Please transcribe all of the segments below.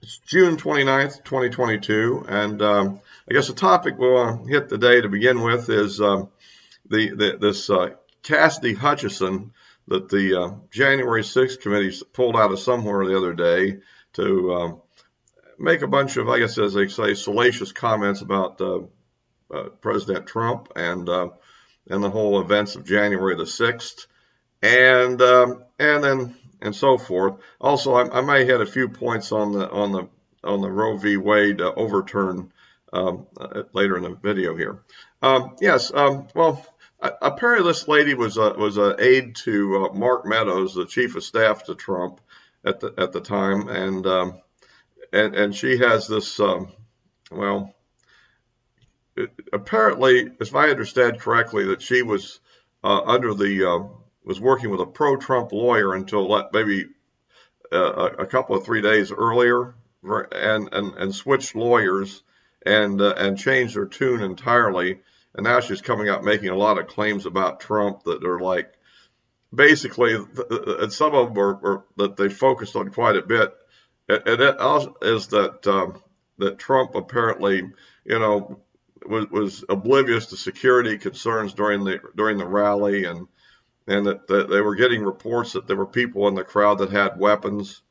It's June 29th, 2022, and I guess the topic we'll hit today to begin with is this Cassidy Hutchinson that the January 6th committee pulled out of somewhere the other day to make a bunch of, I guess as they say, salacious comments about President Trump and the whole events of January the 6th, and so forth. Also, I may hit a few points on the Roe v. Wade overturn later in the video here. Yes. Well, apparently this lady was an aide to Mark Meadows, the chief of staff to Trump at the time, and she has this apparently, if I understand correctly, that she was was working with a pro-Trump lawyer until maybe a couple of 3 days earlier, and switched lawyers and changed her tune entirely. And now she's coming out making a lot of claims about Trump that are like, basically, and some of them are that they focused on quite a bit. And it also is that Trump apparently, was oblivious to security concerns during the rally, and that they were getting reports that there were people in the crowd that had weapons,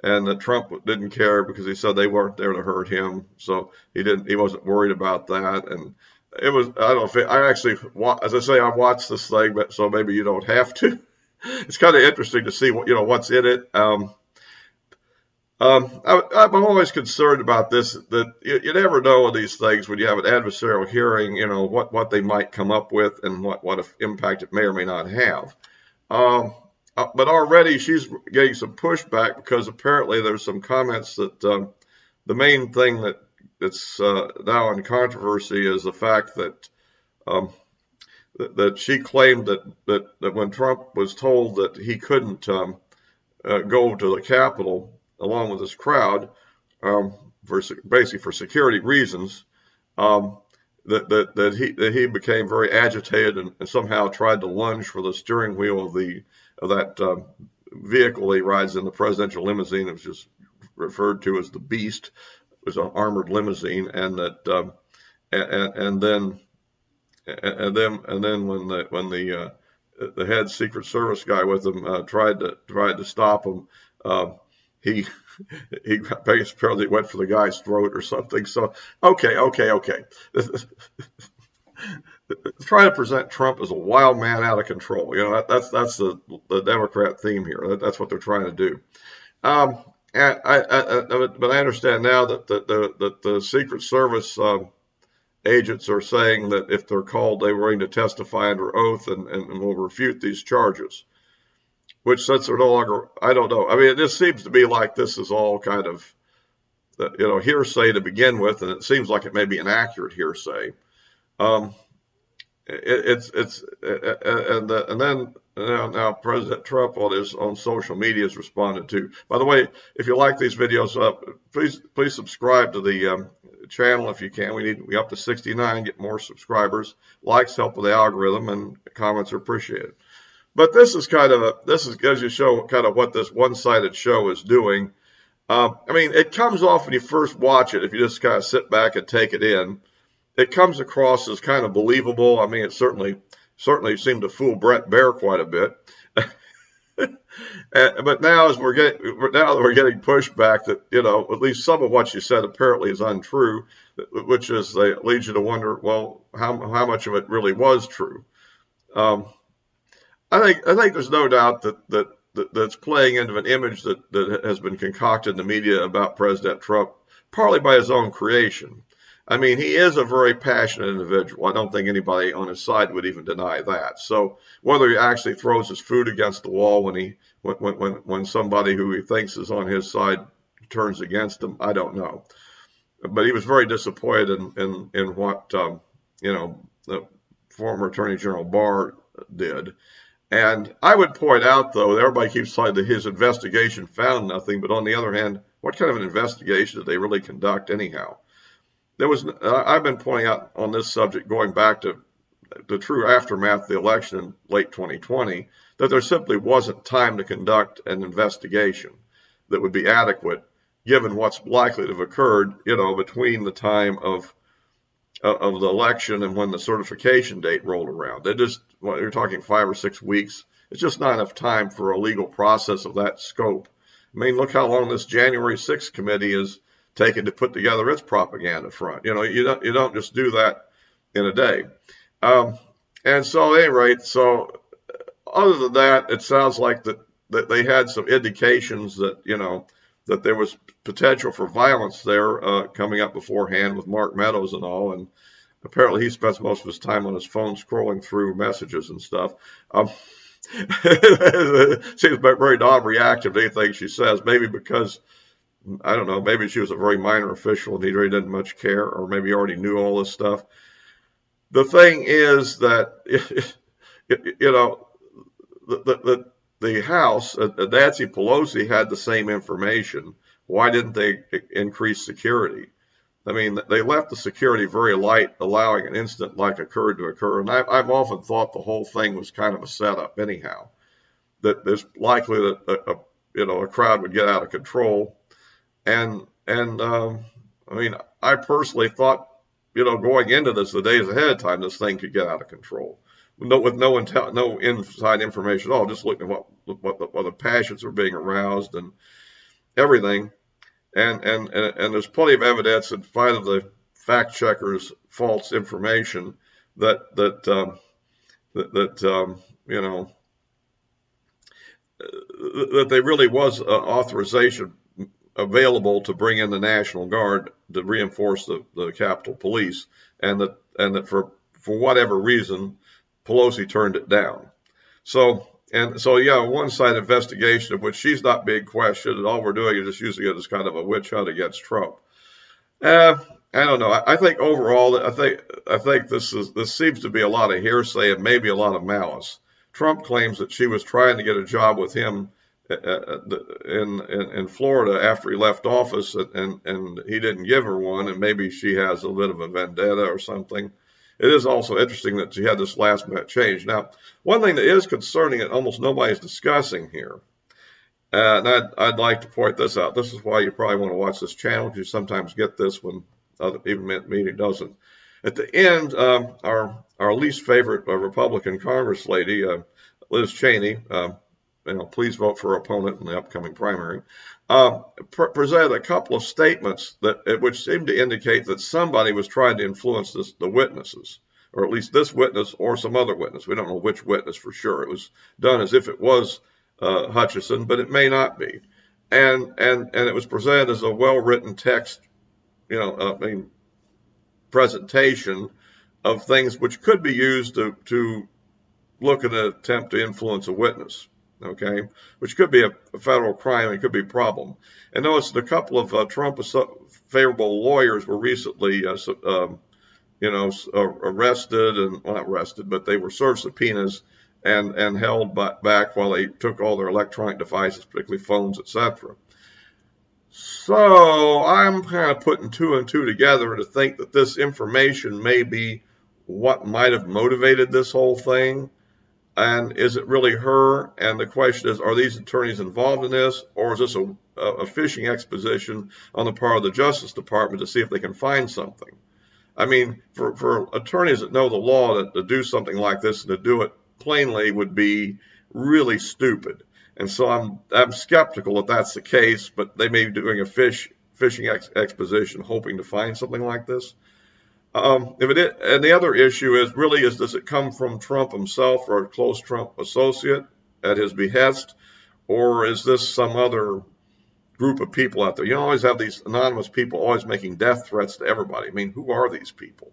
and that Trump didn't care because he said they weren't there to hurt him, so he wasn't worried about that. And it was, I don't know if I actually, as I say, I watched this thing, but so maybe you don't have to. It's kind of interesting to see what's in it. I'm always concerned about this, that you never know these things when you have an adversarial hearing, what they might come up with and what impact it may or may not have. But already she's getting some pushback because apparently there's some comments that the main thing that's now in controversy is the fact that that she claimed that when Trump was told that he couldn't go to the Capitol along with his crowd, basically for security reasons, that he became very agitated and somehow tried to lunge for the steering wheel of that vehicle he rides in, the presidential limousine. It was just referred to as the Beast. It was an armored limousine, and that and then when the head Secret Service guy with him tried to stop him. He apparently went for the guy's throat or something. So okay. Try to present Trump as a wild man out of control. That's the Democrat theme here. That's what they're trying to do. But I understand now that the Secret Service agents are saying that if they're called, they're willing to testify under oath and will refute these charges. Which, since they're no longer, I don't know. I mean, it just seems to be like this is all kind of, hearsay to begin with, and it seems like it may be an accurate hearsay. And then now President Trump on his own social media has responded to. By the way, if you like these videos, please subscribe to the channel if you can. We up to 69, get more subscribers. Likes help with the algorithm, and comments are appreciated. But this is goes to show kind of what this one-sided show is doing. I mean, it comes off when you first watch it, if you just kind of sit back and take it in, it comes across as kind of believable. I mean, it certainly seemed to fool Brett Baer quite a bit. But now that we're getting pushback that, at least some of what she said apparently is untrue, which is they lead you to wonder, well, how much of it really was true. I think there's no doubt that's playing into an image that has been concocted in the media about President Trump, partly by his own creation. I mean, he is a very passionate individual. I don't think anybody on his side would even deny that. So whether he actually throws his food against the wall when somebody who he thinks is on his side turns against him, I don't know. But he was very disappointed in what the former Attorney General Barr did. And I would point out, though, that everybody keeps saying that his investigation found nothing. But on the other hand, what kind of an investigation did they really conduct anyhow? I've been pointing out on this subject going back to the true aftermath of the election in late 2020, that there simply wasn't time to conduct an investigation that would be adequate given what's likely to have occurred, between the time of the election and when the certification date rolled around. You're talking 5 or 6 weeks. It's just not enough time for a legal process of that scope. I mean, look how long this January 6th committee is taken to put together its propaganda front. You don't just do that in a day. And so at any rate, other than that, it sounds like that they had some indications that, that there was potential for violence there coming up beforehand with Mark Meadows and all. And apparently he spends most of his time on his phone scrolling through messages and stuff. Seems very non-reactive to anything she says, maybe because, I don't know, maybe she was a very minor official and he really didn't much care, or maybe he already knew all this stuff. The thing is that, the House, Nancy Pelosi had the same information. Why didn't they increase security? I mean, they left the security very light, allowing an incident like occurred to occur. And I've often thought the whole thing was kind of a setup anyhow, that there's likely that a crowd would get out of control. And I mean, I personally thought, going into this, the days ahead of time, this thing could get out of control. With no inside information at all, just looking at what the passions were being aroused and everything, and there's plenty of evidence in spite of the fact checkers' false information that there really was authorization available to bring in the National Guard to reinforce the Capitol Police, and that for whatever reason, Pelosi turned it down. So, one-sided investigation of which she's not being questioned, and all we're doing is just using it as kind of a witch hunt against Trump. I don't know. I think overall, I think this seems to be a lot of hearsay and maybe a lot of malice. Trump claims that she was trying to get a job with him in Florida after he left office, and he didn't give her one, and maybe she has a bit of a vendetta or something. It is also interesting that she had this last-minute change. Now, one thing that is concerning that almost nobody's discussing here, and I'd like to point this out. This is why you probably want to watch this channel, because you sometimes get this when even meeting doesn't. At the end, our least favorite Republican Congress lady, Liz Cheney, please vote for her opponent in the upcoming primary, presented a couple of statements which seemed to indicate that somebody was trying to influence the witnesses, or at least this witness or some other witness. We don't know which witness for sure. It was done as if it was Hutchinson, but it may not be. And it was presented as a well-written text, presentation of things which could be used to look at an attempt to influence a witness. Okay, which could be a federal crime and could be a problem. And notice a couple of Trump favorable lawyers were recently, arrested, and well, not arrested, but they were served subpoenas and held back while they took all their electronic devices, particularly phones, etc. So I'm kind of putting two and two together to think that this information may be what might have motivated this whole thing. And is it really her? And the question is, are these attorneys involved in this, or is this a fishing expedition on the part of the Justice Department to see if they can find something? I mean, for attorneys that know the law to do something like this and to do it plainly would be really stupid. And so I'm skeptical that that's the case, but they may be doing a fishing exposition hoping to find something like this. And the other issue is, does it come from Trump himself or a close Trump associate at his behest, or is this some other group of people out there? You always have these anonymous people always making death threats to everybody. I mean, who are these people,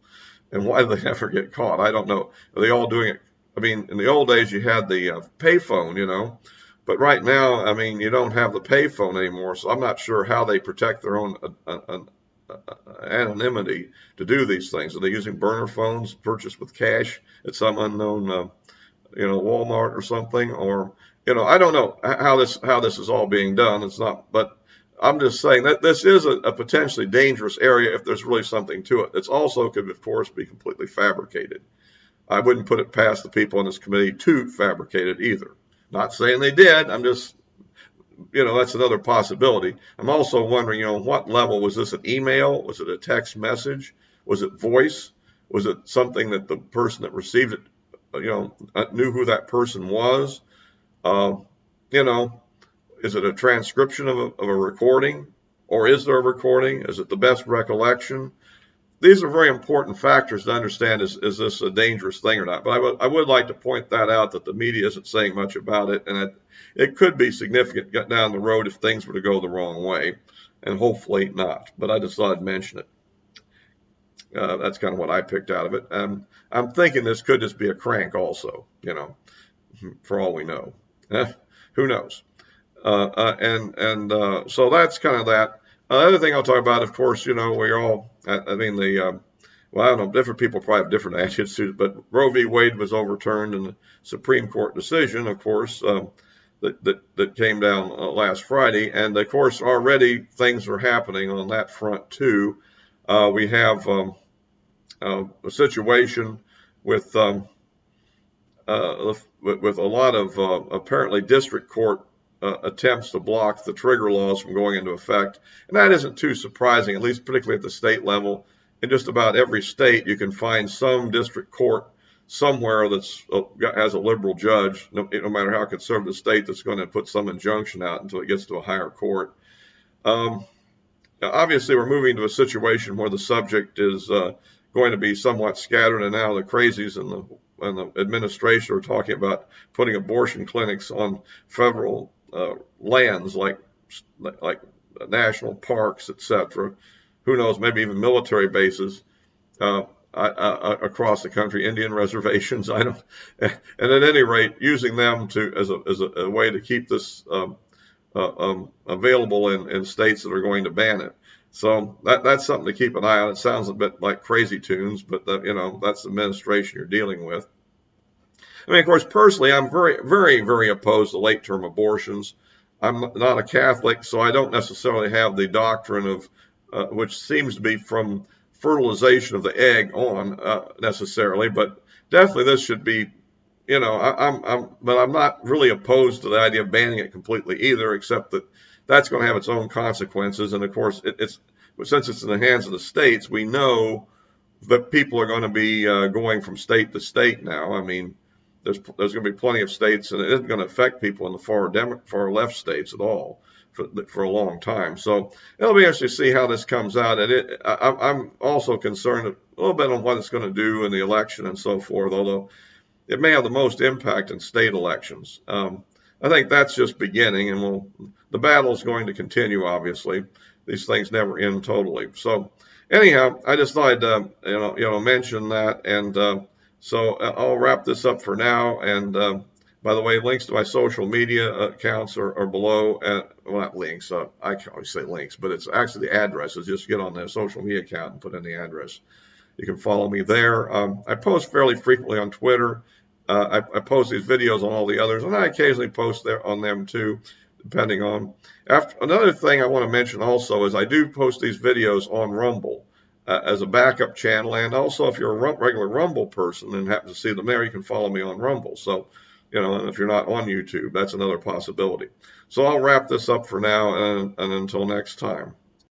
and why do they never get caught? I don't know. Are they all doing it? I mean, in the old days you had the payphone, but right now, I mean, you don't have the payphone anymore, so I'm not sure how they protect their own anonymity to do these things. Are they using burner phones purchased with cash at some unknown, Walmart or something? Or, I don't know how this is all being done. It's not, but I'm just saying that this is a potentially dangerous area if there's really something to it. It's also could, of course, be completely fabricated. I wouldn't put it past the people on this committee to fabricate it either. Not saying they did. I'm just that's another possibility. I'm also wondering, what level was this? An email? Was it a text message? Was it voice? Was it something that the person that received it, knew who that person was? Uh, you know, is it a transcription of a recording, or is there a recording? Is it the best recollection? These are very important factors to understand. Is this a dangerous thing or not? But I would like to point that out, that the media isn't saying much about it, and it could be significant down the road if things were to go the wrong way, and hopefully not. But I just thought I'd mention it. That's kind of what I picked out of it. I'm thinking this could just be a crank also, for all we know. Who knows? So that's kind of that. The other thing I'll talk about, of course, we're all, I mean, well, I don't know, different people probably have different attitudes, but Roe v. Wade was overturned in the Supreme Court decision, of course, that came down last Friday. And of course, already things are happening on that front too. We have a situation with a lot of apparently district court attempts to block the trigger laws from going into effect. And that isn't too surprising, at least particularly at the state level. In just about every state, you can find some district court somewhere that's has a liberal judge, no matter how conservative the state, that's going to put some injunction out until it gets to a higher court. Obviously, we're moving to a situation where the subject is going to be somewhat scattered, and now the crazies and the administration are talking about putting abortion clinics on federal lands like national parks, etc. Who knows? Maybe even military bases across the country, Indian reservations. I don't. And at any rate, using them as a way to keep this available in states that are going to ban it. So that's something to keep an eye on. It sounds a bit like Crazy Tunes, but that's the administration you're dealing with. I mean, of course, personally, I'm very, very, very opposed to late-term abortions. I'm not a Catholic, so I don't necessarily have the doctrine of, which seems to be from fertilization of the egg on necessarily, but definitely this should be, but I'm not really opposed to the idea of banning it completely either, except that that's going to have its own consequences. And of course, since it's in the hands of the states, we know that people are going to be going from state to state now. I mean, there's going to be plenty of states, and it isn't going to affect people in the far left states at all for a long time. So it'll be interesting to see how this comes out. And I'm also concerned a little bit on what it's going to do in the election and so forth, although it may have the most impact in state elections. I think that's just beginning, and the battle is going to continue, obviously. These things never end totally. So anyhow, I just thought I'd mention that, and so I'll wrap this up for now. And by the way, links to my social media accounts are below. Well, not links. I can always say links, but it's actually the addresses. Just get on the social media account and put in the address. You can follow me there. I post fairly frequently on Twitter. I post these videos on all the others, and I occasionally post there on them too, depending on. Another thing I want to mention also is I do post these videos on Rumble as a backup channel, and also if you're a regular Rumble person and happen to see them there, you can follow me on Rumble. So, and if you're not on YouTube, that's another possibility. So I'll wrap this up for now, and until next time.